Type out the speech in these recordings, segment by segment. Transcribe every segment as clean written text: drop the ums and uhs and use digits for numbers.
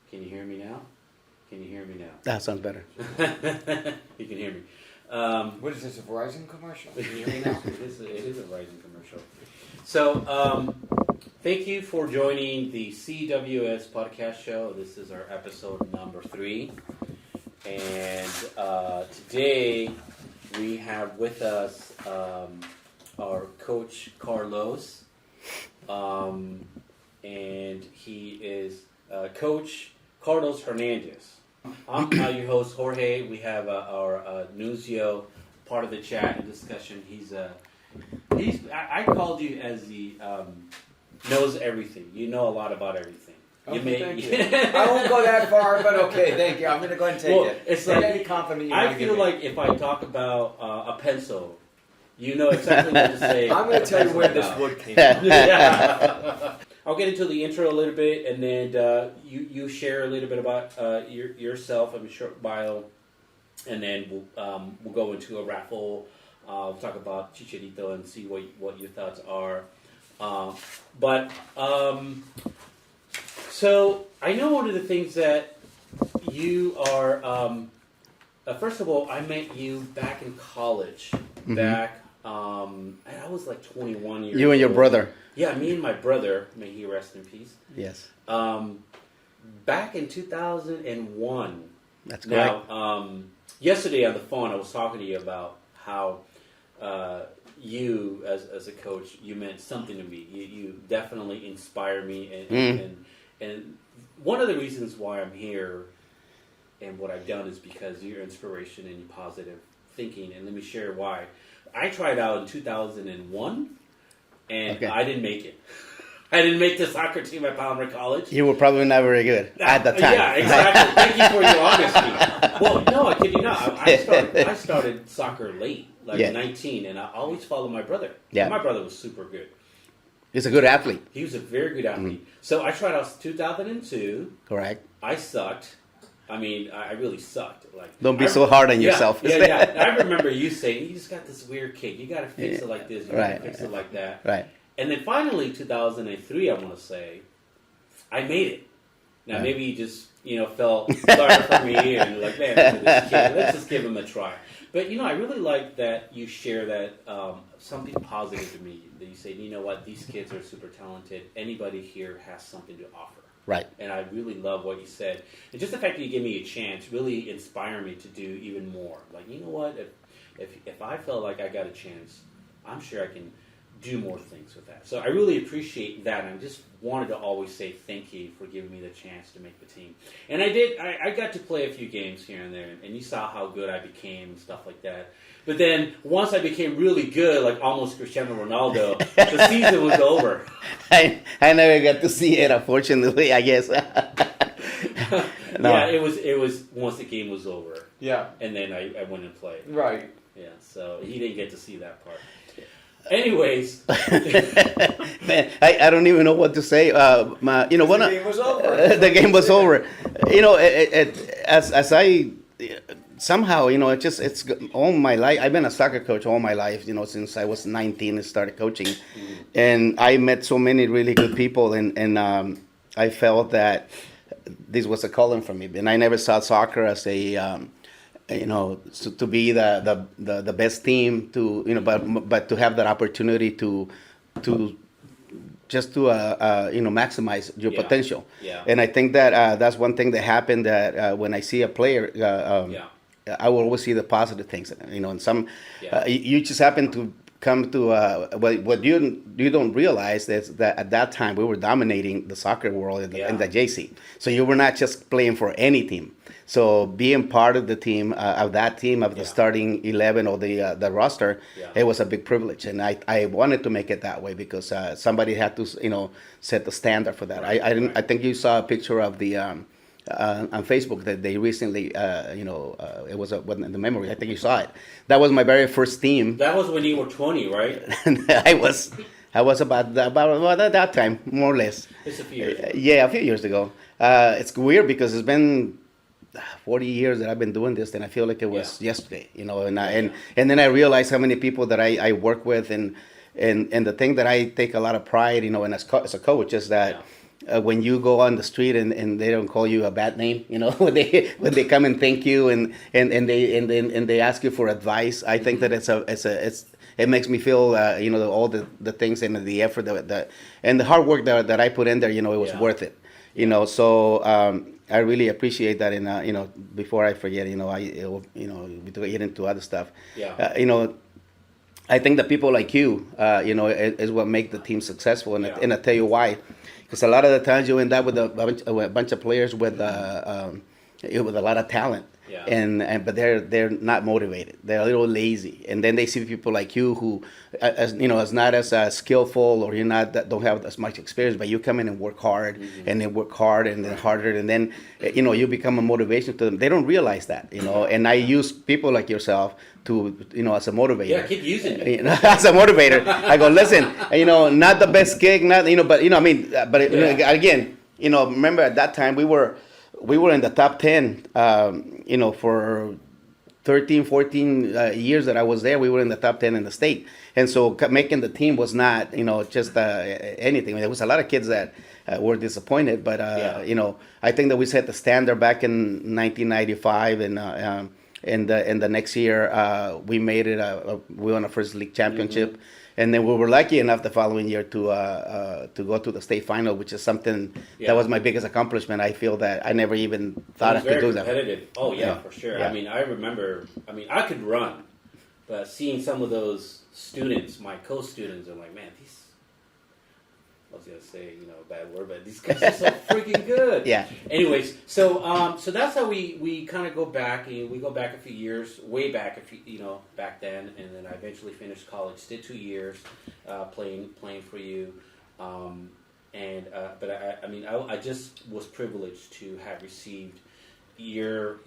Can you hear me now? Can you hear me now? That sounds better. You can hear me. What is this, a Verizon commercial? Can you hear me now? It is a Verizon commercial. So, thank you for joining the CWS podcast show. This is our episode number 3. And today we have with us our coach, Carlos. And he is Coach Carlos Hernandez. I'm your host, Jorge. We have our Nuncio part of the chat and discussion. I called you as the knows everything. You know a lot about everything. Okay, thank you. I won't go that far, but okay, thank you. I'm going to go ahead and take it. It's like, any compliment you I want to feel give me. like if I talk about a pencil, you know exactly what to say. I'm going to tell you where this wood came from. Yeah. I'll get into the intro a little bit, and then you share a little bit about yourself, a short bio, and then we'll go into a raffle. We'll talk about Chicharito and see what your thoughts are. So I know one of the things that you are. First of all, I met you back in college. Mm-hmm. I was like 21 years old. You and your brother. Yeah, me and my brother, may he rest in peace. Yes. Back in 2001. That's correct. Now, yesterday on the phone, I was talking to you about how you, as a coach, you meant something to me. You definitely inspire me, and one of the reasons why I'm here and what I've done is because of your inspiration and your positive thinking. And let me share why. I tried out in 2001. And I didn't make it. I didn't make the soccer team at Palmer College. You were probably not very good at the time. Yeah, exactly. Thank you for your honesty. Well, no, I kid you not. I started soccer late, like 19, and I always followed my brother. Yeah. My brother was super good. He's a good athlete. He was a very good athlete. Mm-hmm. So I tried out 2002. Correct. I sucked. I mean, I really sucked. Like, don't be so hard on yourself. Yeah. I remember you saying, you just got this weird kick. You got to fix it like this. You got to fix it like that. Right. And then finally, 2003, I want to say, I made it. Now, maybe you just, felt sorry for me and like, man, look at this kid. Let's just give him a try. But, I really like that you share that something positive to me. That you say, you know what, these kids are super talented. Anybody here has something to offer. Right. And I really love what you said. And just the fact that you gave me a chance really inspired me to do even more. Like, you know what? If I felt like I got a chance, I'm sure I can do more things with that. So I really appreciate that. And I just wanted to always say thank you for giving me the chance to make the team. And I did. I got to play a few games here and there. And you saw how good I became and stuff like that. But then once I became really good, like almost Cristiano Ronaldo, the season was over. I never got to see it, unfortunately, I guess. No. Yeah, it was once the game was over. Yeah. And then I went and played. Right. Yeah, so he didn't get to see that part. Anyways. Man, I don't even know what to say. The game was over. The game was over. As I... Somehow, it's all my life. I've been a soccer coach all my life, since I was 19 and started coaching. Mm-hmm. And I met so many really good people, and I felt that this was a calling for me. And I never saw soccer as a, to be the best team, but to have that opportunity to maximize your potential. Yeah. And I think that that's one thing that happened, that when I see a player, I will always see the positive things, and some, you just happen to come to, what you don't realize is that at that time we were dominating the soccer world in the JC. So you were not just playing for any team. So being part of the team, of the starting 11 or the roster, it was a big privilege. And I wanted to make it that way because somebody had to, set the standard for that. I think you saw a picture of the, on Facebook that they recently, it was in the memory. I think you saw it. That was my very first team. That was when you were 20, right? I was about that time, more or less. It's a few years ago. Yeah, a few years ago. It's weird because it's been 40 years that I've been doing this, and I feel like it was yesterday, and then I realized how many people that I work with, and the thing that I take a lot of pride, and as a coach is that when you go on the street and they don't call you a bad name, when they come and thank you and they ask you for advice. I think that it makes me feel all the things and the effort that and the hard work that I put in there, it was worth it. So I really appreciate that. And before I forget, we get into other stuff. I think that people like you, is what make the team successful, and I tell you why. Because a lot of the times you end up with a bunch of players with a lot of talent, but they're not motivated. They're a little lazy, and then they see people like you who, as not as skillful, or don't have as much experience, but you come in and work hard, and then work hard and then harder, and then you become a motivation to them. They don't realize that, and I use people like yourself to as a motivator. Yeah, keep using it. As a motivator, I go, listen, not the best gig, but again, remember at that time we were in the top 10, for 13, 14 years that I was there. We were in the top 10 in the state, and so making the team was not just anything. There was a lot of kids that were disappointed, but I think that we set the standard back in 1995, and the next year we made it. We won a first league championship, and then we were lucky enough the following year to go to the state final, which is something that was my biggest accomplishment. I feel that I never even thought I could do that. Competitive. Oh yeah, for sure. Yeah. I remember. I could run, but seeing some of those students, my co-students, I'm like, man, these. I was gonna say, a bad word, but these guys are so freaking good. Yeah. Anyways, so that's how we kind of go back. We go back a few years, way back back then, and then I eventually finished college. Did 2 years playing for you, but I just was privileged to have received your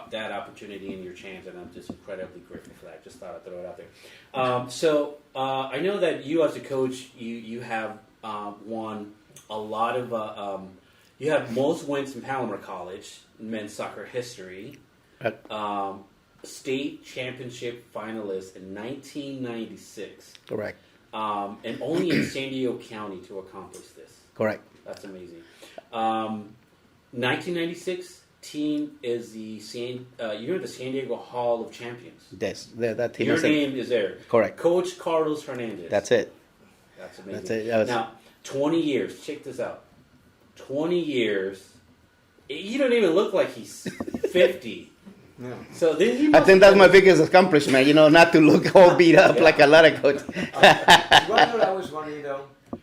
that opportunity and your chance, and I'm just incredibly grateful for that. Just thought I'd throw it out there. I know that you as a coach, you have. Won a lot of. You have most wins in Palomar College men's soccer history. State championship finalist in 1996. Correct. And only in San Diego County to accomplish this. Correct. That's amazing. 1996 team is you're in the San Diego Hall of Champions. Yes, that team. Your name is there. Correct. Coach Carlos Hernandez. That's it. That's amazing. That's it. Now, 20 years. Check this out. 20 years. You don't even look like he's 50. No. So then I think that's my biggest accomplishment. Not to look all beat up like a lot of coaches. I was wondering,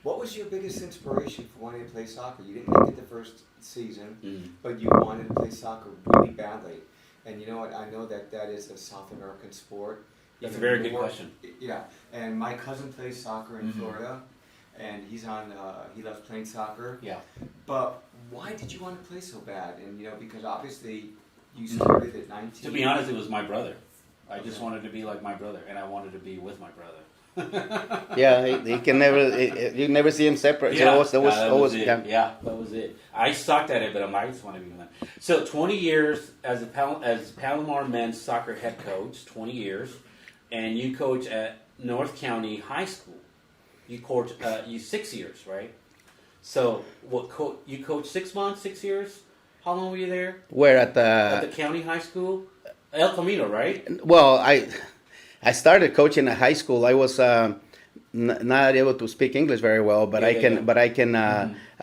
what was your biggest inspiration for wanting to play soccer? You didn't make it the first season, but you wanted to play soccer really badly. And you know what? I know that is a South American sport. That's a very good question. Yeah, and my cousin plays soccer in Florida, and he loves playing soccer. Yeah. But why did you want to play so bad? And because obviously you started at 19. To be honest, it was my brother. I just wanted to be like my brother, and I wanted to be with my brother. Yeah, he can never. You never see him separate. Yeah, that was it. I sucked at it, but I just want to be with him. So 20 years as Palomar men's soccer head coach. 20 years. And you coach at North County High School. You coach 6 years, right? So you coach 6 months, 6 years? How long were you there? Where at the county high school? El Camino, right? Well, I started coaching at high school. I was not able to speak English very well, but I can.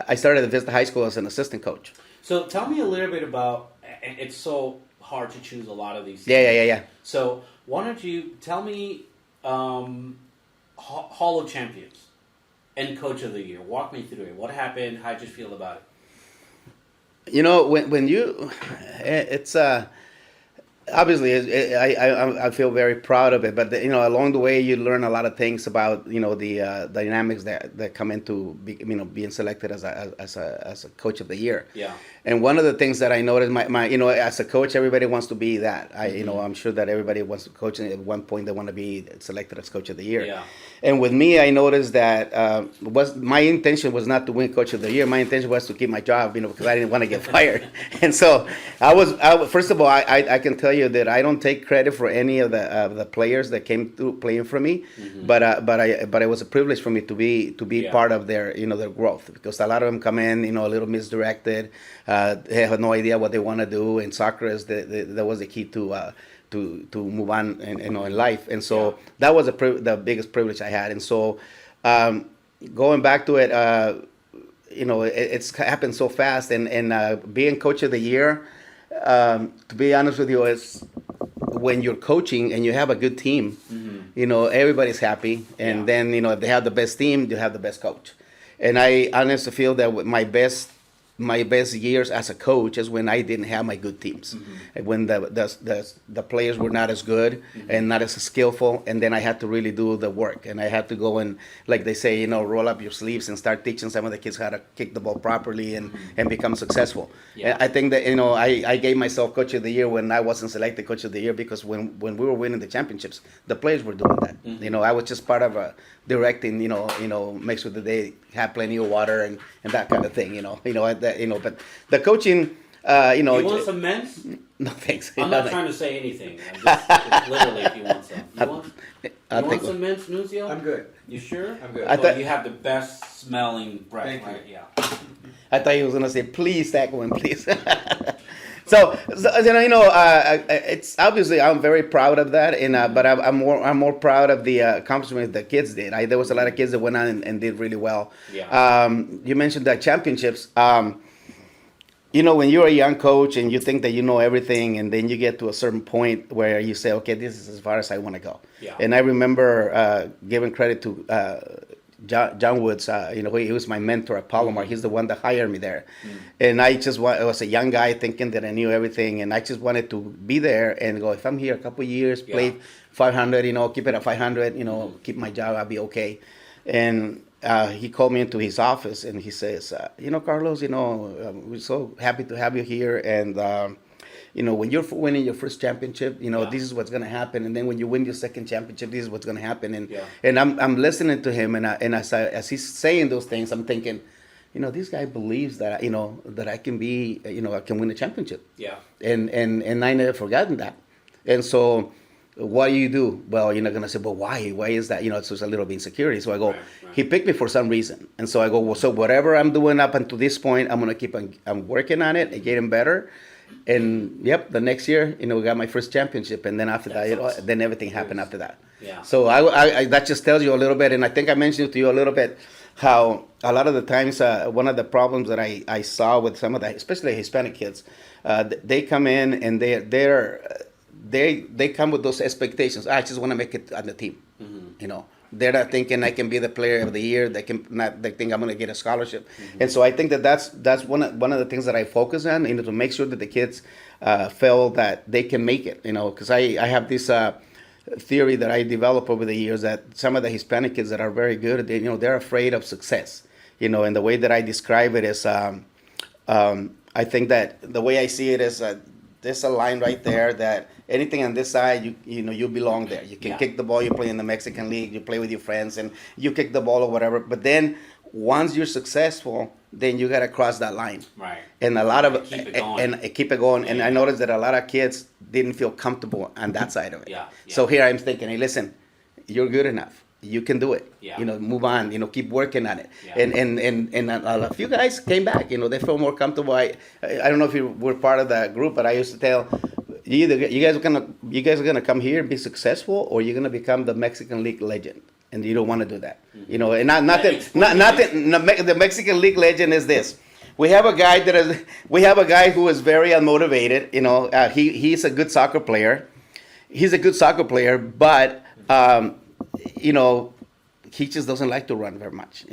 I started at Vista High School as an assistant coach. So tell me a little bit about. It's so hard to choose a lot of these things. Yeah. So why don't you tell me Hall of Champions and Coach of the Year? Walk me through it. What happened? How'd you feel about it? When you, it's obviously I feel very proud of it, but along the way you learn a lot of things about the dynamics that come into being selected as a coach of the year. Yeah. And one of the things that I noticed, as a coach, everybody wants to be that. I'm sure that everybody wants to coach, and at one point they want to be selected as coach of the year. Yeah. And with me, I noticed that my intention was not to win coach of the year. My intention was to keep my job, because I didn't want to get fired. And so first of all, I can tell you that I don't take credit for any of the players that came through playing for me, but it was a privilege for me to be part of their their growth, because a lot of them come in a little misdirected. They have no idea what they want to do, and soccer that was the key to move on in life. And so that was the biggest privilege I had. And so going back to it, it's happened so fast. And being coach of the year, to be honest with you, is when you're coaching and you have a good team, everybody's happy. And then, if they have the best team, you have the best coach. And I honestly feel that my best years as a coach is when I didn't have my good teams, when the players were not as good and not as skillful, and then I had to really do the work, and I had to go and, like they say, roll up your sleeves and start teaching some of the kids how to kick the ball properly and become successful. Yeah. I think that I gave myself coach of the year when I wasn't selected coach of the year, because when we were winning the championships, the players were doing that. I was just part of directing, make sure that they have plenty of water and that kind of thing, but the coaching, You want some mints? No, thanks. I'm not trying to say anything. I'm just literally, if you want some. You want some mints, Nunzio? I'm good. You sure? I'm good. You have the best smelling breath, Thank right? you. Yeah. I thought he was gonna say, "Please, that one, please." So it's obviously I'm very proud of that, but I'm more proud of the accomplishments the kids did. There was a lot of kids that went on and did really well. Yeah. You mentioned the championships. When you're a young coach and you think that you know everything, and then you get to a certain point where you say, "Okay, this is as far as I want to go." Yeah. And I remember giving credit to John Woods. He was my mentor at Palomar. He's the one that hired me there. And I was a young guy thinking that I knew everything, and I just wanted to be there and go, if I'm here a couple of years, play 500, keep it at 500, keep my job, I'll be okay. And he called me into his office and he says, Carlos, we're so happy to have you here. And, when you're winning your first championship, this is what's going to happen. And then when you win your second championship, this is what's going to happen. And I'm listening to him, and as he's saying those things, I'm thinking, this guy believes that, that I can be, I can win a championship. Yeah. And I never forgotten that. And so what do you do? Well, you're not going to say, well, why? Why is that? It's just a little bit insecurity. So I go, he picked me for some reason. And so I go, well, so whatever I'm doing up until this point, I'm going to keep on, I'm working on it and getting better. And the next year, we got my first championship, and then after that, awesome. Then everything happened after that. Yeah. So I that just tells you a little bit, and I think I mentioned to you a little bit how a lot of the times one of the problems that I saw with some of the, especially Hispanic kids, they come in and they come with those expectations. I just want to make it on the team, They're not thinking I can be the player of the year. They think I'm going to get a scholarship. And so I think that's one of the things that I focus on, to make sure that the kids feel that they can make it, because I have this theory that I developed over the years that some of the Hispanic kids that are very good, they're afraid of success, and the way that I describe it is, I think that the way I see it is there's a line right there that anything on this side, you belong there. You can kick the ball, you play in the Mexican League, you play with your friends, and you kick the ball or whatever. But then once you're successful, then you got to cross that line. Right. And a lot of keep it going. And keep it going. Yeah. And I noticed that a lot of kids didn't feel comfortable on that side of it. Yeah. So here I'm thinking, hey, listen, you're good enough. You can do it. Yeah. Move on. Keep working on it. Yeah. And a few guys came back. They felt more comfortable. I don't know if you were part of that group, but I used to tell you guys are gonna come here and be successful, or you're gonna become the Mexican League legend, and you don't want to do that. And not the Mexican League legend is this. We have a guy who is very unmotivated. He's a good soccer player. But he just doesn't like to run very much.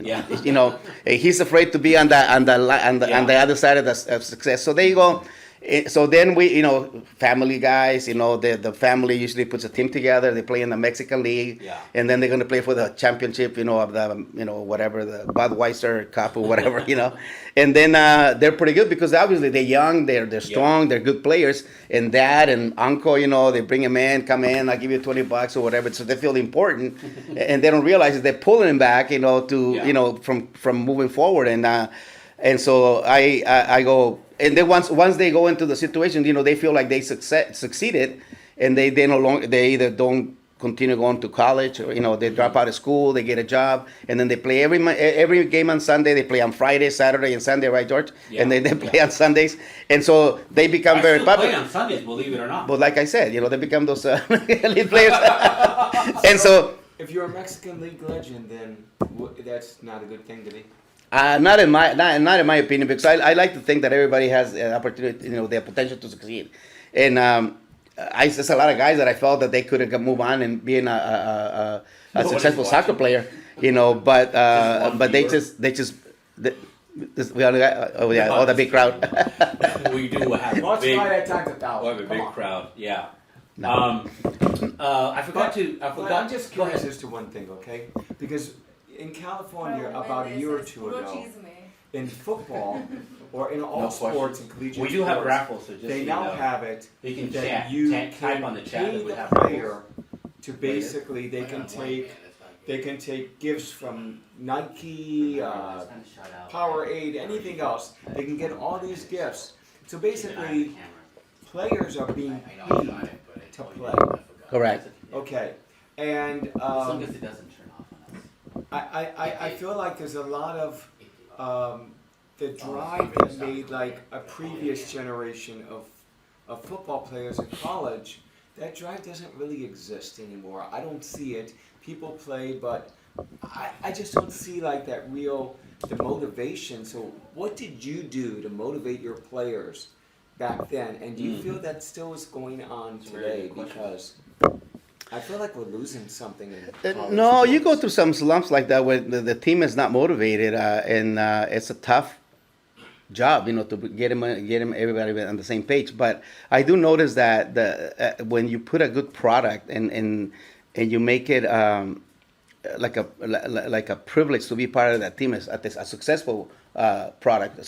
He's afraid to be on the other side of success. So there you go. So then we, family guys, the family usually puts a team together. They play in the Mexican League, and then they're going to play for the championship, of the, whatever, the Budweiser Cup or whatever, And then they're pretty good because obviously they're young, they're strong, they're good players. And dad and uncle, they bring them in, come in, I'll give you $20 or whatever. So they feel important, and they don't realize that they're pulling them back, from moving forward. And so I go. And then once they go into the situation, they feel like they succeeded, and they either don't continue going to college, or they drop out of school, they get a job, and then they play every game on Sunday. They play on Friday, Saturday, and Sunday, right, George? Yeah. And then they play on Sundays, and so they become very popular. Play on Sundays, believe it or not. But like I said, they become those elite players, and so. If you're a Mexican League legend, then that's not a good thing to be. Not in my opinion, because I like to think that everybody has an opportunity, the potential to succeed. And there's a lot of guys that I felt that they could have moved on and being a successful soccer player, but they we only got all the big crowd. We do have a big crowd. Yeah. No. I forgot. I'm just curious as to one thing, okay? Because in California, about a year or two ago, in football or in all sports and collegiate we do sports, have raffles. So just they now have it. You can that type on the chat. Pay the player to basically they can take gifts from Nike, Powerade, anything else. They can get all these gifts. So basically, players are being paid to play. Correct. Okay, and as long as it doesn't turn off on us. I feel like there's a lot of the drive that made like a previous generation of football players in college. That drive doesn't really exist anymore. I don't see it. People play, but I just don't see like that the motivation. So what did you do to motivate your players back then? And do you feel that still is going on today? Because I feel like we're losing something in college. No, you go through some slumps like that where the team is not motivated, and it's a tough job, to get him everybody on the same page. But I do notice that when you put a good product and you make it like a privilege to be part of that team, as a successful product,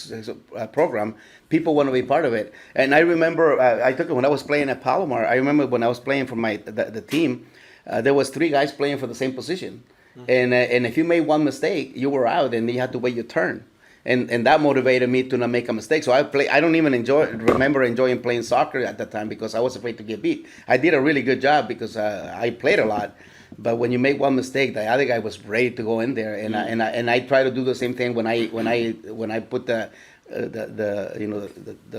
program, people want to be part of it. And I remember I took it when I was playing at Palomar. I remember when I was playing for the team, there was 3 guys playing for the same position, and if you made one mistake, you were out, and you had to wait your turn. And that motivated me to not make a mistake. So I don't even remember enjoying playing soccer at that time because I was afraid to get beat. I did a really good job because I played a lot. But when you make one mistake, the other guy was ready to go in there, and I try to do the same thing when I put the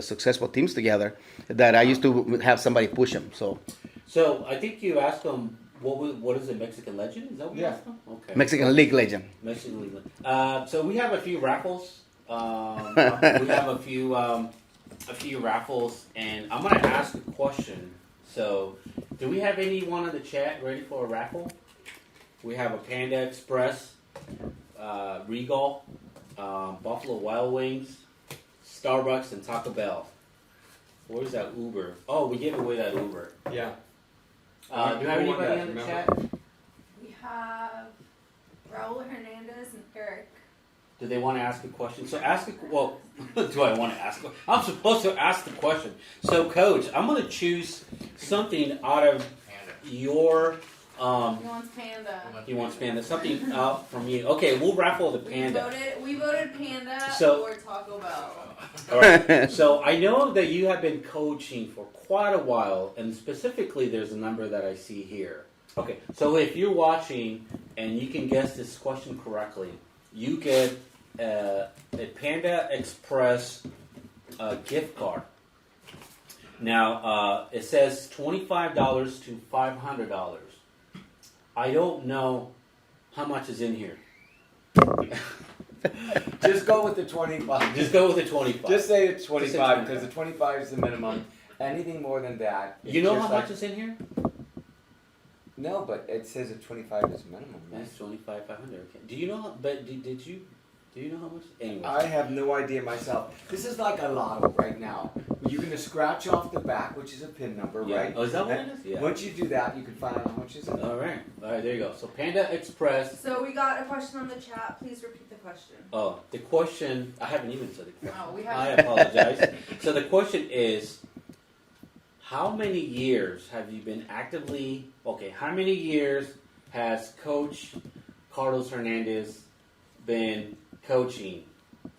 successful teams together. That I used to have somebody push them. So I think you asked them what is a Mexican legend? Is that what you asked them? Okay. Mexican League legend. Mexican League legend. So we have a few raffles. We have a few raffles, and I'm gonna ask a question. So, do we have anyone in the chat ready for a raffle? We have a Panda Express, Regal, Buffalo Wild Wings, Starbucks, and Taco Bell. Where's that Uber? Oh, we gave away that Uber. Yeah. Do you have anybody in the chat? We have Raul Hernandez and Eric. Do they want to ask a question? So do I want to ask? I'm supposed to ask the question. So, Coach, I'm going to choose something out of your. He wants Panda. He wants Panda. Something out from you. Okay, we'll raffle the Panda. We voted Panda or Taco Bell. All right. So I know that you have been coaching for quite a while, and specifically, there's a number that I see here. Okay. So if you're watching and you can guess this question correctly, you get a Panda Express gift card. Now, it says $25 to $500. I don't know how much is in here. Just go with the 25. Just go with the 25. Just say it's 25 because the 25 is the minimum. Anything more than that. You know how much is in here? No, but it says that 25 is minimum. Right? That's 25, 500. Okay. Do you know? But did you? Do you know how much? Anyway. I have no idea myself. This is like a lotto right now. You're going to scratch off the back, which is a PIN number, right? Oh, is that what it is? Yeah. Once you do that, you can find out how much is it. All right, there you go. So Panda Express. So we got a question on the chat. Please repeat the question. Oh, the question, I haven't even said the question. Oh, we I haven't. apologize. So the question is, how many years have you been how many years has Coach Carlos Hernandez been coaching?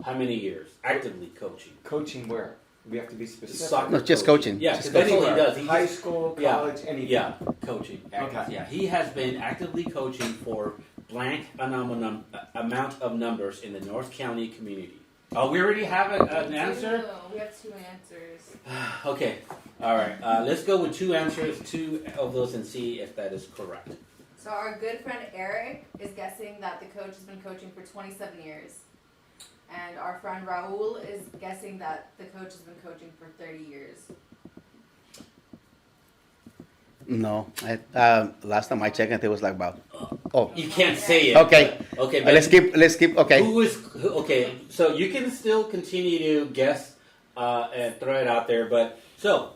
How many years? Actively coaching. Coaching where? We have to be specific. Soccer No, just coaching. Yeah, Just that's what he coaching. does. He High just- school, yeah, college, anything. Yeah, coaching. Okay. Yeah, he has been actively coaching for blank amount of numbers in the North County community. Oh, we already have an answer? We have 2 answers. Okay, all right. Let's go with 2 answers, 2 of those, and see if that is correct. So our good friend Eric is guessing that the coach has been coaching for 27 years. And our friend Raul is guessing that the coach has been coaching for 30 years. No, last time I checked, it was like about. Oh, You can't say it. okay. Okay, Let's keep. Okay. Okay, so you can still continue to guess and throw it out there, but so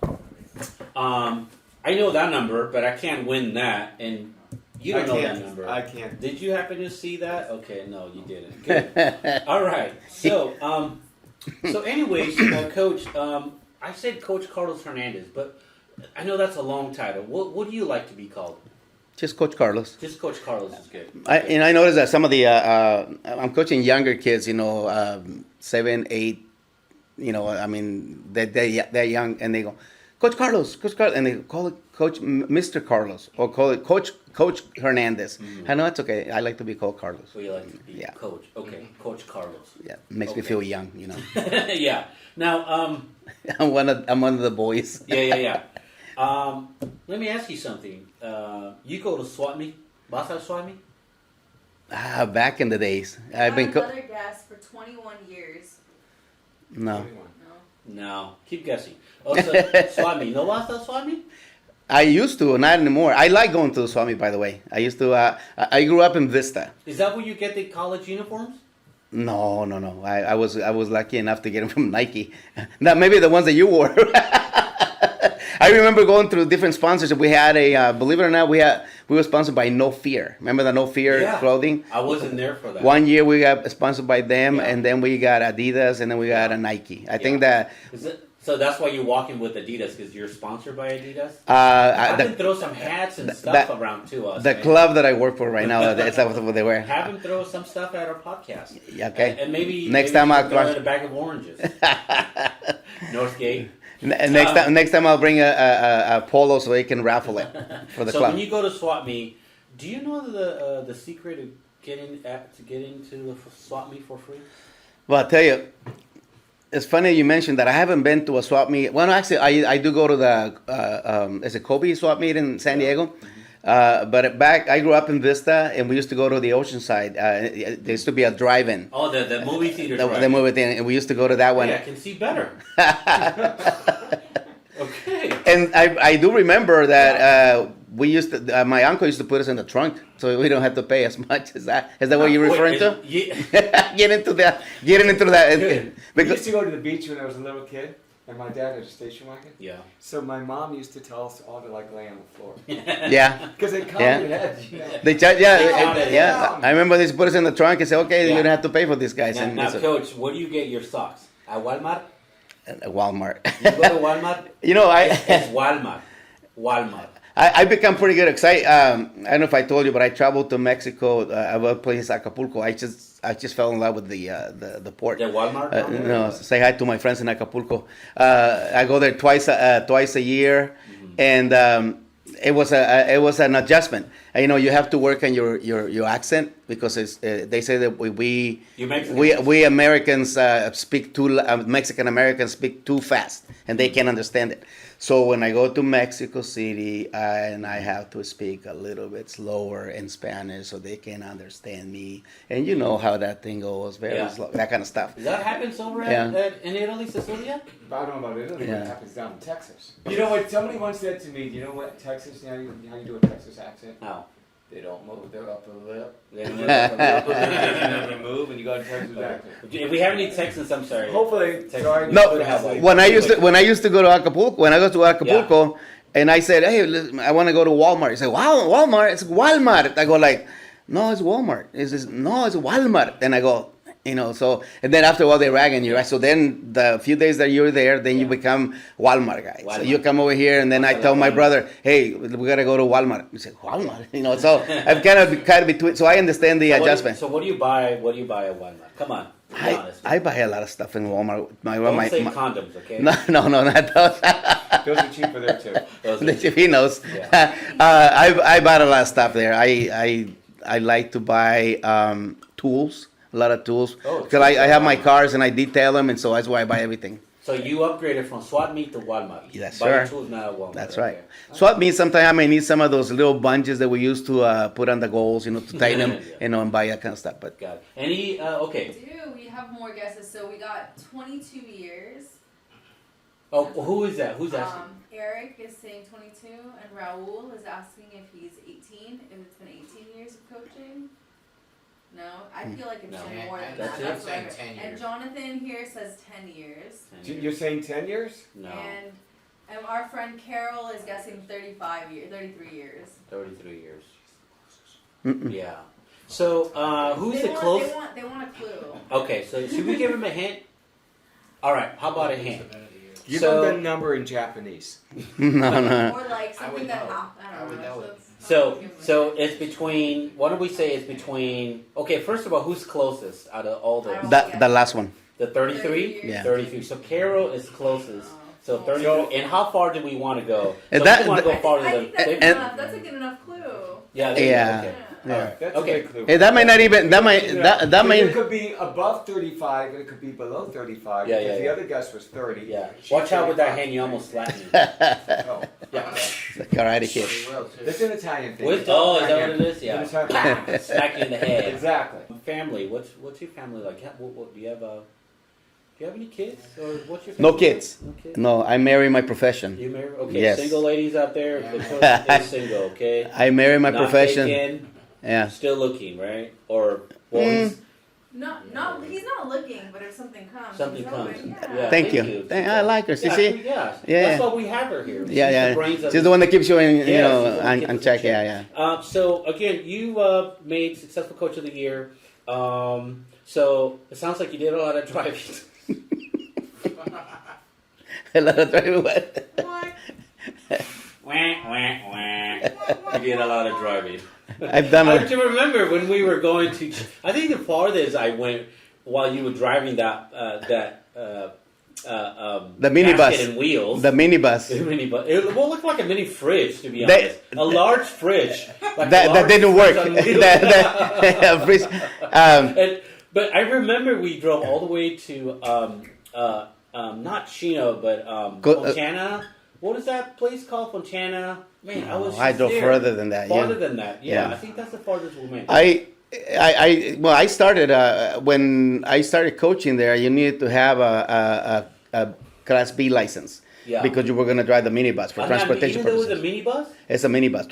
I know that number, but I can't win that, and you don't know that number. I can't. Did you happen to see that? Okay, no, you didn't. Good. All right. So, anyways, Coach, I said Coach Carlos Hernandez, but I know that's a long title. What do you like to be called? Just Coach Carlos. Just Coach Carlos is good. I noticed that some of the I'm coaching younger kids, 7, 8, I mean they're young and they go, Coach Carlos, and they call it Coach Mr. Carlos or call it Coach Hernandez. Mm-hmm. I know it's okay. I like to be called Carlos. So you like to be Coach? Okay, Coach Carlos. Yeah, makes me feel young, Yeah. Now, I'm one of the boys. Yeah. Let me ask you something. You go to swap meet? Vas al swap meet? Back in the days, I've been. Another guess for 21 years. No. No. Keep guessing. Oh, so, swap meet. No vas al swap meet? I used to, not anymore. I like going to the Swami, by the way. I used to. I grew up in Vista. Is that where you get the college uniforms? No. I was lucky enough to get them from Nike. Now maybe the ones that you wore. I remember going through different sponsors. We had believe it or not, we were sponsored by No Fear. Remember the No Fear clothing? I wasn't there for that. One year we got sponsored by them, and then we got Adidas, and then we got a Nike. I think that. So that's why you're walking with Adidas, because you're sponsored by Adidas? Have them throw some hats and stuff around to us. The club that I work for right now, that's what they wear. Have them throw some stuff at our podcast. Okay. And maybe next time I'll throw in a bag of oranges. Northgate. Next time I'll bring a polo so they can raffle it for the club. So when you go to swap meet, do you know the secret of getting to the swap meet for free? Well, I'll tell you, it's funny you mentioned that. I haven't been to a swap meet. Well, actually, I do go to the is it Kobe swap meet in San Diego. But I grew up in Vista, and we used to go to the Oceanside. There used to be a drive-in. Oh, the movie theater. The movie theater, and we used to go to that one. Yeah, I can see better. Okay. And I do remember that we used to. My uncle used to put us in the trunk, so we don't have to pay as much. Is that what you're referring to? Getting into that. We used to go to the beach when I was a little kid. And my dad had a station wagon. Yeah. So my mom used to tell us all to lay on the floor. Yeah. Because they counted heads, They charge, I remember they put us in the trunk and say, okay, you don't have to pay for these guys. Now, Coach, where do you get your socks? At Walmart? At Walmart. You go to Walmart? It's Walmart. Walmart. I become pretty good. I don't know if I told you, but I traveled to Mexico. I was place Acapulco. I just fell in love with the port. The Walmart? Say hi to my friends in Acapulco. I go there twice a year, and it was an adjustment. You have to work on your accent because they say that we Americans speak Mexican Americans speak too fast, and they can't understand it. So when I go to Mexico City, and I have to speak a little bit slower in Spanish so they can understand me, and you know how that thing goes, very slow, that kind of stuff. Does that happen over in Italy, Cecilia? I don't know about Italy, but it happens down in Texas. You know what? Somebody once said to me, "Do you know what Texas? How you do a Texas accent? How? They don't move their upper lip. They don't move their upper lip. They never move, and you got to text them back. If we have any texts, I'm sorry. Hopefully, sorry. No, when I used to go to Acapulco, when I go to Acapulco, and I said, hey, I want to go to Walmart. He said, wow, Walmart? It's Walmart. I go like, no, it's Walmart. He says, no, it's Walmart. And I go, so, and then after a while they rag on you, right? So then the few days that you're there, then you become Walmart guy. Walmart. So you come over here, and then I tell my brother, hey, we got to go to Walmart. He said, Walmart? So I'm kind of between, so I understand the adjustment. So what do you buy at Walmart? Come on. I buy a lot of stuff in Walmart. Don't say condoms, okay? No, not those. Those are cheaper there too. He knows. Yeah. I bought a lot of stuff there. I like to buy tools, a lot of tools, because I have my cars and I detail them, and so that's why I buy everything. So you upgraded from SWAT meet to Walmart. Yes, sir. Tools now at Walmart. That's right. SWAT meet, sometimes I may need some of those little bunches that we used to put on the goals, to tighten them, and buy that kind of stuff. But got it. Any okay? We have more guesses. So we got 22 years. Oh, who is that? Who's asking? Eric is saying 22, and Raul is asking if he's 18. If it's been 18 years of coaching. No, I feel like it's been more than that. That's what 10 years. And Jonathan here says 10 years. You're saying 10 years? No. And our friend Carol is guessing 33 years. 33 years. Yeah. So, who's the closest? They want a clue. Okay, so should we give him a hint? All right, how about a hint? Give them the number in Japanese. No. Or like something that happened. I don't know. So it's between. What do we say? It's between. Okay, first of all, who's closest out of all those? The last one. The 33. Yeah. 33. So Carol is closest. So 33. And how far do we want to go? So we want to go farther than. That's a good enough clue. Yeah. Okay. Yeah. That's a good clue. Hey, that might not even. That might. It could be above 35, and it could be below 35. Yeah. The other guess was 30. Yeah. Watch out with that hand. You almost slapped me. Oh. Yeah. The Karate Kid. That's an Italian thing. Is that what it is? Yeah. Smack you in the head. Exactly. Family. What's your family like? Do you have any kids? Or what's your No family? kids. No, I marry my profession. You marry? Okay. Yes. Single ladies out there. The choice is single. Okay. I marry my Not profession. Taken, yeah. Still looking, right? Or he's not looking, but if something comes, something comes. Yeah. Thank you. I like her. See? Yeah. That's why we have her here. She's the one that keeps you on check. Yeah. So again, you made successful coach of the year. So it sounds like you did a lot of driving. A lot of driving. What? You did a lot of driving. I've done I remember when we were going to. I think the farthest I went while you were driving the minibus and wheels. The minibus. The minibus. It looked like a mini fridge, to be honest. A large fridge. Like that didn't work. But I remember we drove all the way to not Chino, but Fontana. What is that place called? Fontana. Man, I drove further than that. Farther than that. Yeah, I think that's the farthest we went. I started when I started coaching there. You needed to have a Class B license. Yeah. Because you were going to drive the minibus for transportation purposes. Even though it was a minibus? It's a minibus.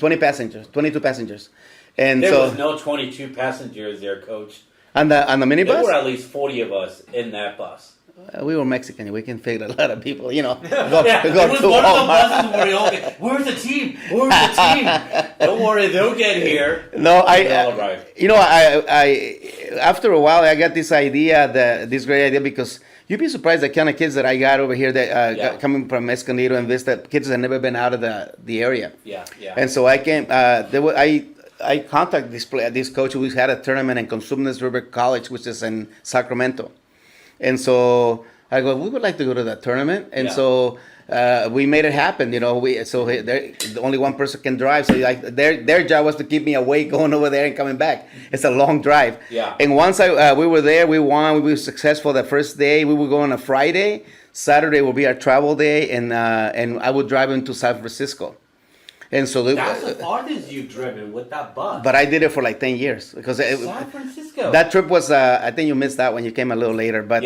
22 passengers. And there was no 22 passengers there, Coach. On the minibus? There were at least 40 of us in that bus. We were Mexican. We can fit a lot of people, It was one of the buses where where's the team? Where's the team? Don't worry, they'll get here. No, I after a while, I got this great idea, because you'd be surprised the kind of kids that I got over here that coming from Escondido and Vista, kids that have never been out of the area. Yeah. And so I came. I contacted this coach who had a tournament in Consumnes River College, which is in Sacramento. And so I go, we would like to go to that tournament. And so we made it happen. Only one person can drive. So their job was to keep me awake going over there and coming back. It's a long drive. Yeah. And once we were there, we won. We were successful the first day. We would go on a Friday. Saturday will be our travel day. And I would drive into San Francisco. And so that's the farthest you've driven with that bus. But I did it for like 10 years because San Francisco. That trip was. I think you missed that when you came a little later. But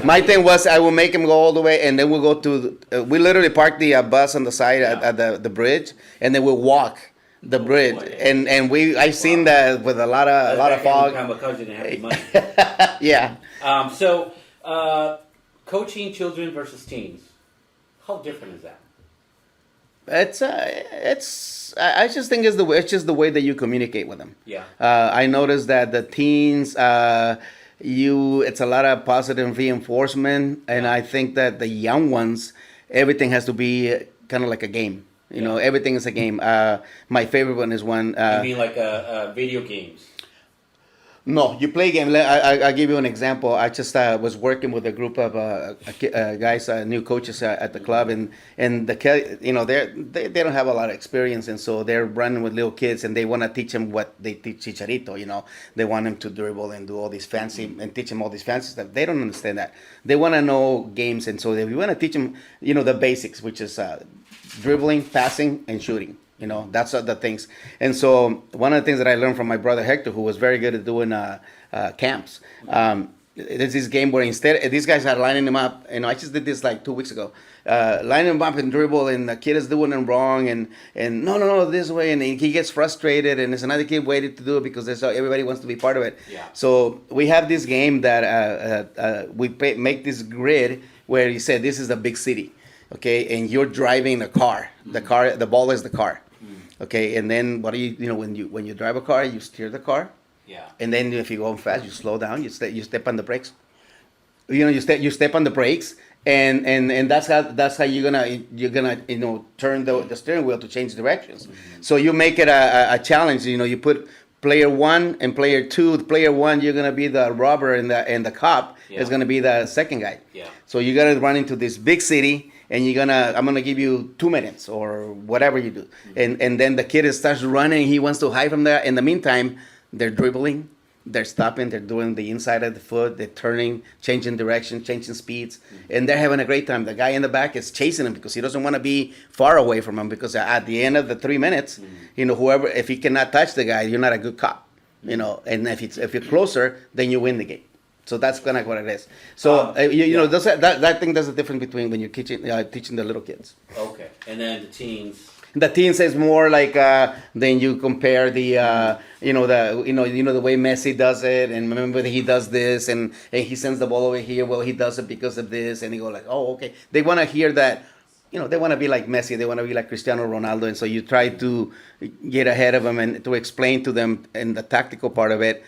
my thing was I will make him go all the way, and then we'll go to. We literally parked the bus on the side at the bridge, and then we'll walk The bridge, boy. and I've seen that with a lot of fog. Because you didn't have any money. Yeah. So, coaching children versus teens, how different is that? I just think it's just the way that you communicate with them. Yeah. I noticed that the teens, it's a lot of positive reinforcement, and I think that the young ones, everything has to be kind of like a game. You know, everything is a game. My favorite one is one. You mean like video games? No, you play game. I'll give you an example. I just was working with a group of guys, new coaches at the club, and the kid, you know, they don't have a lot of experience, and so they're running with little kids, and they want to teach them what they teach Chicharito. You know, they want them to dribble and do all these fancy and teach them all these fancy stuff. They don't understand that. They want to know games, and so we want to teach them, you know, the basics, which is dribbling, passing, and shooting. You know, that's the things. And so one of the things that I learned from my brother Hector, who was very good at doing camps, there's this game where instead, these guys are lining them up. You know, I just did this like 2 weeks ago. Lining them up and dribble, and the kid is doing them wrong, and no, this way. And he gets frustrated, and there's another kid waiting to do it because everybody wants to be part of it. Yeah. So we have this game that make this grid where he said, this is the big city. Okay, and you're driving a car. The ball is the car. Okay, and then what do you know when you drive a car, you steer the car. Yeah. And then if you go fast, you slow down. You step on the brakes. You know, you step on the brakes, and that's how you're gonna turn the steering wheel to change directions. So you make it a challenge. You know, you put player 1 and player 2. Player 1, you're gonna be the robber, and the cop is gonna be the second guy. Yeah. So you gotta run into this big city. And I'm gonna give you 2 minutes or whatever you do, and then the kid starts running. He wants to hide from there. In the meantime, they're dribbling, they're stopping, they're doing the inside of the foot, they're turning, changing direction, changing speeds, and they're having a great time. The guy in the back is chasing him because he doesn't want to be far away from him. Because at the end of the 3 minutes, you know, if he cannot touch the guy, you're not a good cop. You know, and if you're closer, then you win the game. So that's kind of what it is. So you know, that thing does a difference between when you're teaching the little kids. Okay, and then the teens. The teens is more like then you compare the the way Messi does it, and remember that he does this, and he sends the ball over here. Well, he does it because of this, and they go like, oh, okay. They want to hear that. You know, they want to be like Messi. They want to be like Cristiano Ronaldo, and so you try to get ahead of them and to explain to them in the tactical part of it.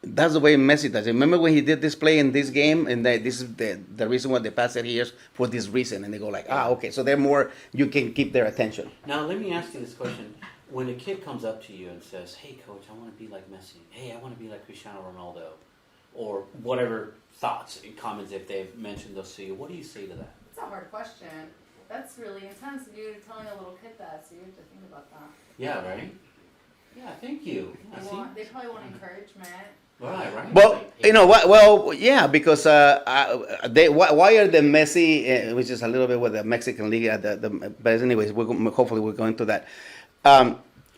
That's the way Messi does it. Remember when he did this play in this game, and this is the reason why they pass it here for this reason, and they go like, okay, so they're more, you can keep their attention. Now let me ask you this question: when a kid comes up to you and says, "Hey, coach, I want to be like Messi. Hey, I want to be like Cristiano Ronaldo," or whatever thoughts and comments if they've mentioned those to you, what do you say to that? It's a hard question. That's really intense. You're telling a little kid that, so you have to think about that. Yeah, right. Yeah, thank you. Yeah, They probably want encouragement. Right. Well, you know what? Well, yeah, because why are the Messi, which is a little bit with the Mexican league, but anyways, hopefully we're going to that.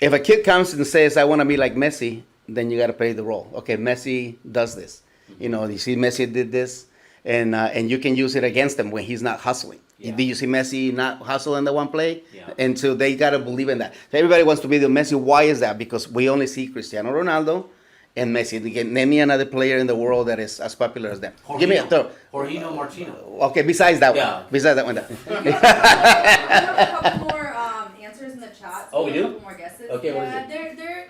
If a kid comes and says, "I want to be like Messi," then you got to play the role. Okay, Messi does this. You know, you see Messi did this, and you can use it against him when he's not hustling. Yeah. Did you see Messi not hustle in the one play? Yeah. And so they got to believe in that. So everybody wants to be the Messi. Why is that? Because we only see Cristiano Ronaldo and Messi. Name me another player in the world that is as popular as them. Jorge, Give me a third. Jorge Marcial. Okay, besides that Yeah. one. Besides that one. We have a couple more answers in the chat. Oh, we do? A couple more guesses. Okay, what is Yeah, they're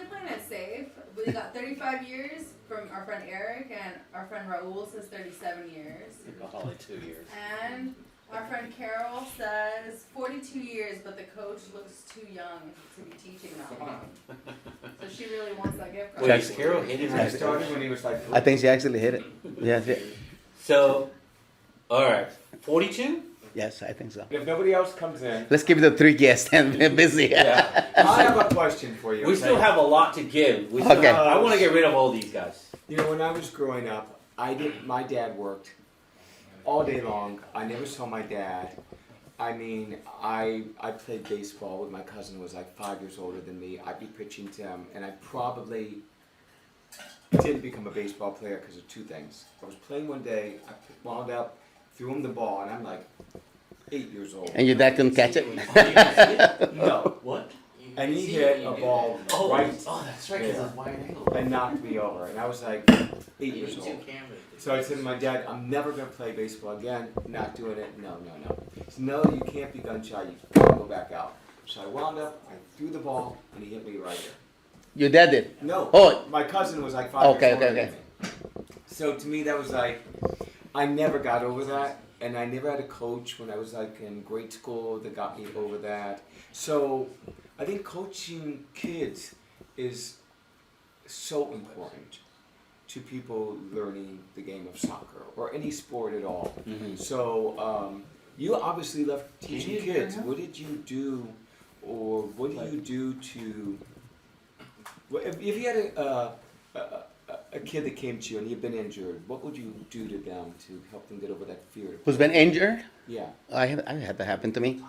playing it safe. We got 35 years from our friend Eric, and our friend Raul says 37 years. Only 2 years. And our friend Carol says 42 years, but the coach looks too young to be teaching that long. So she really wants that gift card. Wait, is Carol hitting I her started when he was like 4. I think she actually hit it. Yes, So, all right, 42. yes, I think so. If nobody else comes in, Let's give it the 3 guests and they're busy. Yeah. I have a question for you. We okay? still have a lot to give. We still Okay. I want to get rid of all these guys. You know, when I was growing up, my dad worked all day long. I never saw my dad. I mean, I played baseball with my cousin who was like 5 years older than me. I'd be pitching to him, and I probably didn't become a baseball player because of 2 things. I was playing one day, I wound up, threw him the ball, and I'm like 8 years old. And your dad couldn't catch it? No. What? and he hit a ball right that's right, because there it's wide angle. and knocked me over. And I was like 8 years old. So I said to my dad, I'm never going to play baseball again. Not doing it. No. He said, no, you can't be gun shy. You got to go back out. So I wound up, I threw the ball, and he hit me right there. Your dad did? No. Oh. My cousin was like 5 years older than Okay. me. So to me, that was like, I never got over that. And I never had a coach when I was like in grade school that got me over that. So I think coaching kids is so important to people learning the game of soccer or any sport at all. Mm-hmm. So you obviously love teaching kids. What did you do, or what do you do to? If you had a kid that came to you and you've been injured, what would you do to them to help them get over that fear? Who's been injured? Yeah. I had that happen to me.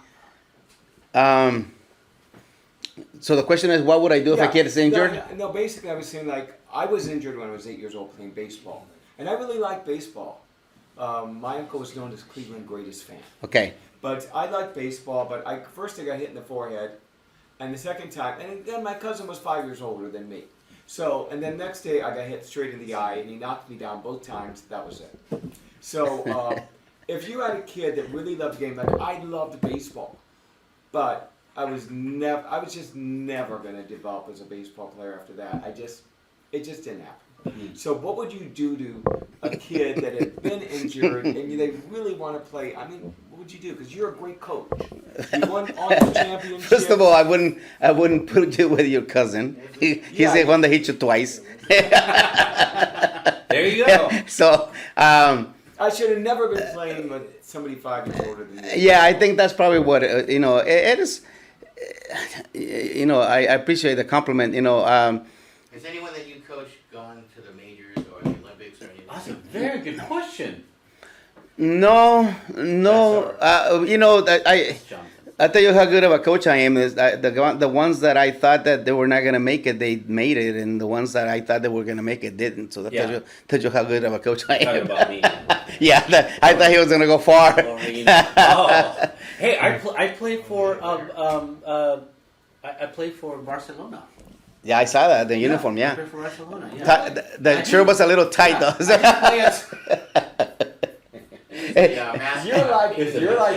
So the question is, what would I do if a kid is injured? No, basically I was saying like, I was injured when I was 8 years old playing baseball. And I really liked baseball. My uncle was known as Cleveland's greatest fan. Okay. But I liked baseball, but first I got hit in the forehead. And the second time, and then my cousin was 5 years older than me. So, and then next day I got hit straight in the eye and he knocked me down both times. That was it. So, if you had a kid that really loved the game, like I loved baseball, but I was just never going to develop as a baseball player after that. It just didn't happen. So what would you do to a kid that had been injured and they really want to play? I mean, what would you do? Because you're a great coach. You won all the championships. First of all, I wouldn't put you with your cousin. He's the one that hit you twice. There you go. So, I should have never been playing with somebody 5 years older than me. yeah, I think that's probably what it is. I appreciate the compliment. Has anyone that you coach gone to the majors or the Olympics or anything? That's a very good question. No. I tell you how good of a coach I am is the ones that I thought that they were not gonna make it, they made it, and the ones that I thought they were gonna make it didn't. So that tells you how good of a coach I am. Talking about me. Yeah, I thought he was gonna go far. Hey, I played for I played for Barcelona. Yeah, I saw that the uniform. I Yeah, played for Barcelona. Yeah. the shirt was a little tight though. You're like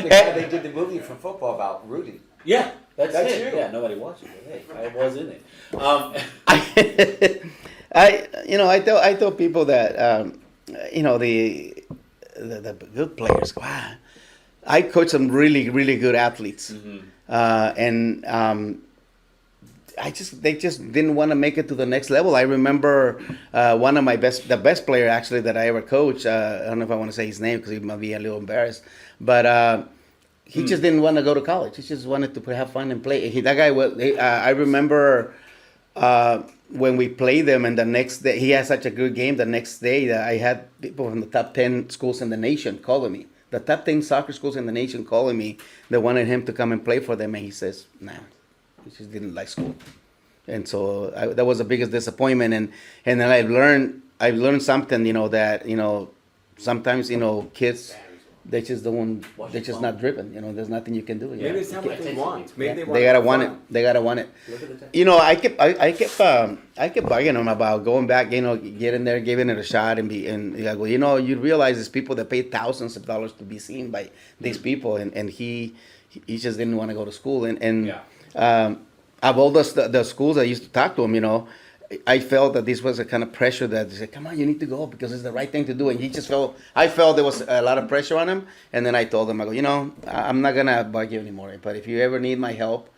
the guy they did the movie for football about, Rudy. Yeah, that's it. you. Yeah, nobody watched it. But hey, I was in it. I tell people that the good players. Wow, I coach some really really good athletes, and they just didn't want to make it to the next level. I remember one of the best player actually that I ever coached. I don't know if I want to say his name because he might be a little embarrassed, but he just didn't want to go to college. He just wanted to have fun and play. That guy was. I remember when we played them, and the next day he had such a good game. The next day, I had people from the top 10 schools in the nation calling me. The top 10 soccer schools in the nation calling me. They wanted him to come and play for them, and he says, "Nah." He just didn't like school, and so that was the biggest disappointment. And then I've learned something, that sometimes kids they're just not driven. There's nothing you can do. Maybe it's not what they want. Maybe they gotta want it. They gotta want it. I kept bugging them about going back. Getting there, giving it a shot, and you realize there's people that pay thousands of dollars to be seen by these people, and he just didn't want to go to school, of all the schools I used to talk to him, I felt that this was a kind of pressure that they said, "Come on, you need to go because it's the right thing to do." And I felt there was a lot of pressure on him. And then I told him, I go, I'm not gonna bug you anymore. But if you ever need my help,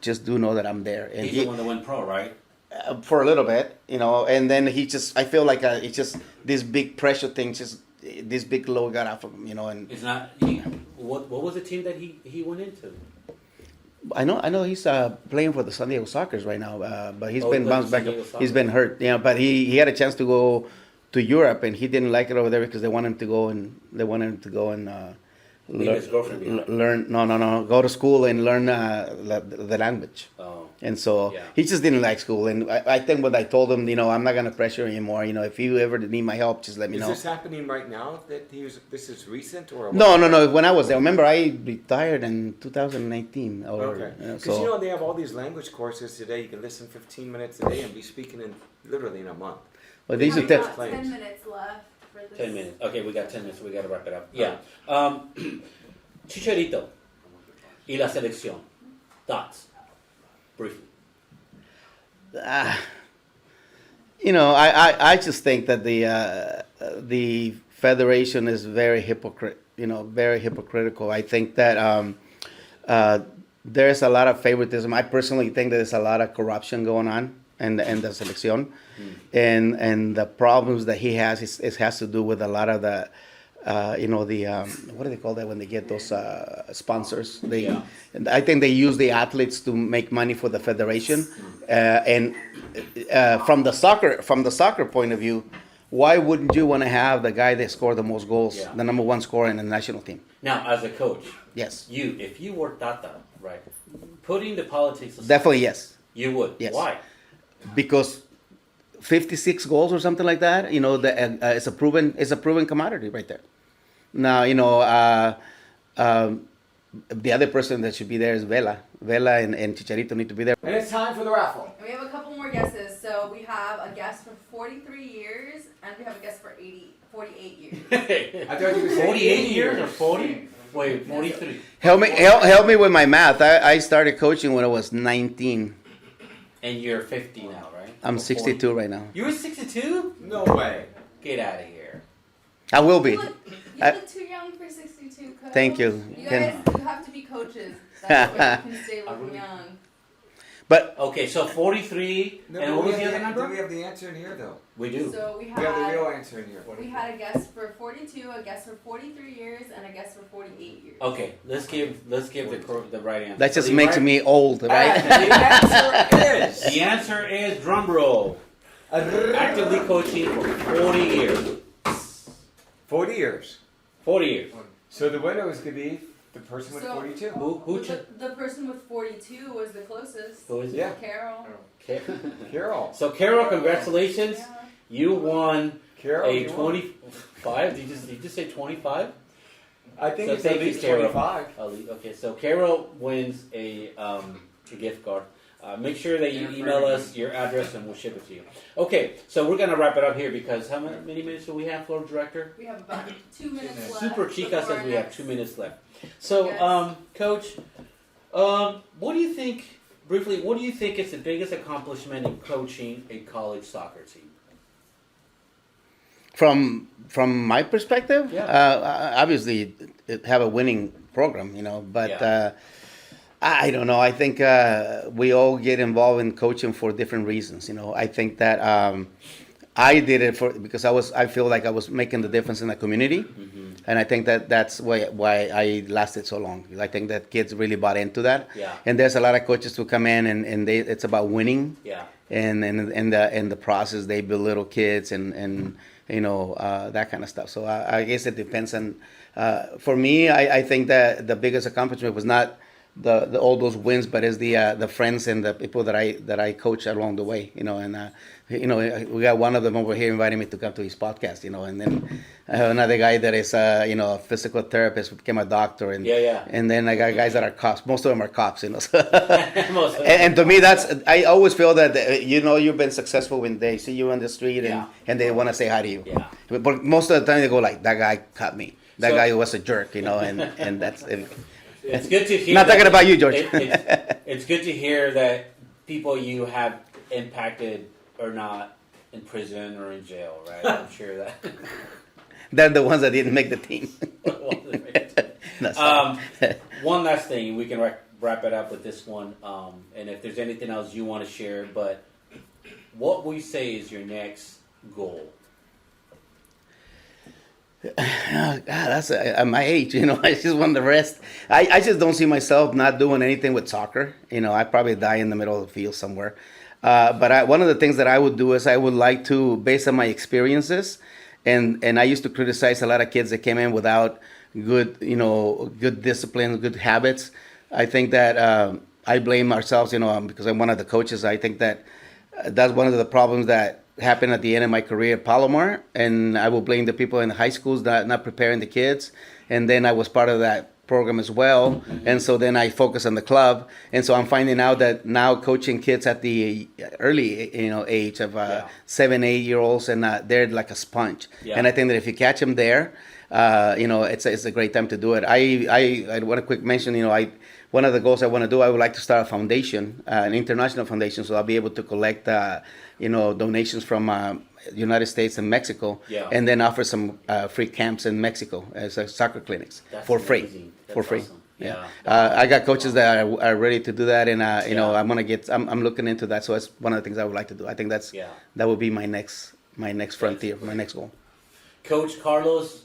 just do know that I'm there. And he's the one that went pro, right? For a little bit, And then I feel like it's just this big pressure thing, just this big load got off of him, And it's not. What was the team that he went into? I know he's playing for the San Diego Sockers right now, but he's been bounced back. He's been hurt, but he had a chance to go to Europe, and he didn't like it over there because they wanted him to go and learn. Go to school and learn the language. Oh. And so Yeah. he just didn't like school. And I think what I told him, I'm not going to pressure anymore. If you ever need my help, just let me Is know. this happening right now? This is recent or? No. When I was there, remember I retired in 2019. Okay. Because they have all these language courses today. You can listen 15 minutes a day and be speaking literally in a month. Well, We these have are about 10 minutes left for this. 10 minutes. Okay, we got 10 minutes. We got to wrap it up. Yeah. Chicharito y la selección. Thoughts, briefly. I just think that the federation is very hypocritical. I think that there's a lot of favoritism. I personally think that there's a lot of corruption going on in the selección, and the problems that he has has to do with a lot of the. What do they call that when they get those sponsors? And I think they use the athletes to make money for the federation. And from the soccer point of view, why wouldn't you want to have the guy that scored the most goals, the number one scorer in the national team? Now, as a coach, Yes, if you were Tata, right, putting the politics aside, definitely yes. you would. Yes. Why? Because 56 goals or something like that, it's a proven commodity right there. Now, the other person that should be there is Vela. Vela and Chicharito need to be there. And it's time for the raffle. And we have a couple more guesses. So we have a guest for 43 years, and we have a guest for 48 years. I thought you were saying 48 years or 40? Wait, 43. Help me with my math. I started coaching when I was 19. And you're 50 now, right? I'm Or 62 40? right now. You were 62? No way. Get out of here. I will be. You look too young for 62, Coach. Thank you. You guys, you have to be coaches. That's why you can stay looking young. But Okay, so 43. No, and but what we was the have other Do number? we have the answer in here though? We do. So we We have the real had answer in here. a guest for 42, a guest for 43 years, and a guest for 48 years. Okay, let's give the right answer. that just The makes right- me old, right? The answer is The answer is drum roll. Actively coaching for 40 years. 40 years. 40 years. So the winner was going to be the person with So- 42. Who The person with 42 was the closest. Who is it? Yeah. Carol. Carol. So Carol, congratulations. Yeah. You won Carol, a you won. 25. Did you just say 25? I think So it's thank at you, least Carol. 25. Okay, so Carol wins a gift card. Make sure that you email us your address and we'll ship it to you. Okay, so we're gonna wrap it up here because how many minutes do we have, Floor Director? We have about 2 minutes left. Super Chica before says we have next- 2 minutes left. So, Yes. Coach, what do you think? Briefly, what do you think is the biggest accomplishment in coaching a college soccer team? From my perspective, obviously have a winning program, but Yeah. I don't know. I think we all get involved in coaching for different reasons. I think that I did it because I feel like I was making the difference in the community, and I think that's why I lasted so long. I think that kids really bought into that. Yeah. And there's a lot of coaches who come in and it's about winning. Yeah. And in the process they belittle kids and that kind of stuff. So I guess it depends on. For me, I think that the biggest accomplishment was not the all those wins, but is the friends and the people that I coach along the way. We got one of them over here inviting me to come to his podcast. And then I have another guy that is a physical therapist who became a doctor, and and then I got guys that are cops. Most of them are cops. So. Most of them. And to me, I always feel that you've been successful when they see you on the street and they want to say hi to you. Yeah. But most of the time they go like, that guy caught me. That So- guy was a jerk, and that's it. It's good to hear. Not talking about you, George. It's good to hear that people you have impacted are not in prison or in jail, right? I'm sure that. They're the ones that didn't make the team. No, sorry. One last thing, we can wrap it up with this one. And if there's anything else you want to share, but what would you say is your next goal? God, that's at my age, I just want the rest. I just don't see myself not doing anything with soccer. I'd probably die in the middle of the field somewhere. But one of the things that I would do is I would like to, based on my experiences, and I used to criticize a lot of kids that came in without good discipline, good habits. I think that I blame ourselves, because I'm one of the coaches. I think that that's one of the problems that happened at the end of my career at Palomar, and I will blame the people in the high schools that not preparing the kids. And then I was part of that program as well, and so then I focus on the club, and so I'm finding out that now coaching kids at the early age of 7-8 year olds, and they're like a sponge. And I think that if you catch them there, it's a great time to do it. I want to quick mention, one of the goals I want to do, I would like to start a foundation, an international foundation, so I'll be able to collect donations from United States and Mexico, and then offer some free camps in Mexico as soccer clinics. That's for amazing. free. That's For free. awesome. Yeah. I got coaches that are ready to do that, and I'm looking into that. So that's one of the things I would like to do. I think that would be my next frontier, my next goal. Coach Carlos,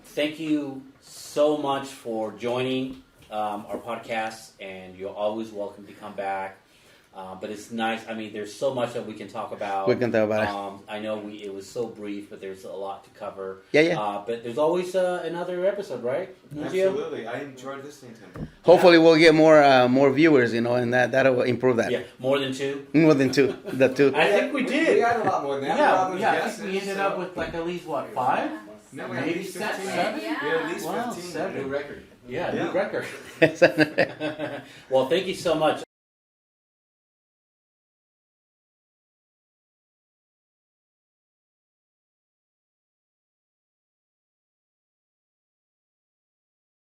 thank you so much for joining our podcast, and you're always welcome to come back. But it's nice. I mean, there's so much that we can talk about. We can talk about it. I know it was so brief, but there's a lot to cover. Yeah. But there's always another episode, right? Absolutely. I enjoyed listening to him. Hopefully, we'll get more viewers, and that'll improve that. Yeah, more than two. More than two. The two. I think we did. We had a lot more than that. I think we ended up with at least 5? No, Maybe 7? We had at least 15. Wow, 7. New record. Yeah, new record. Well, thank you so much.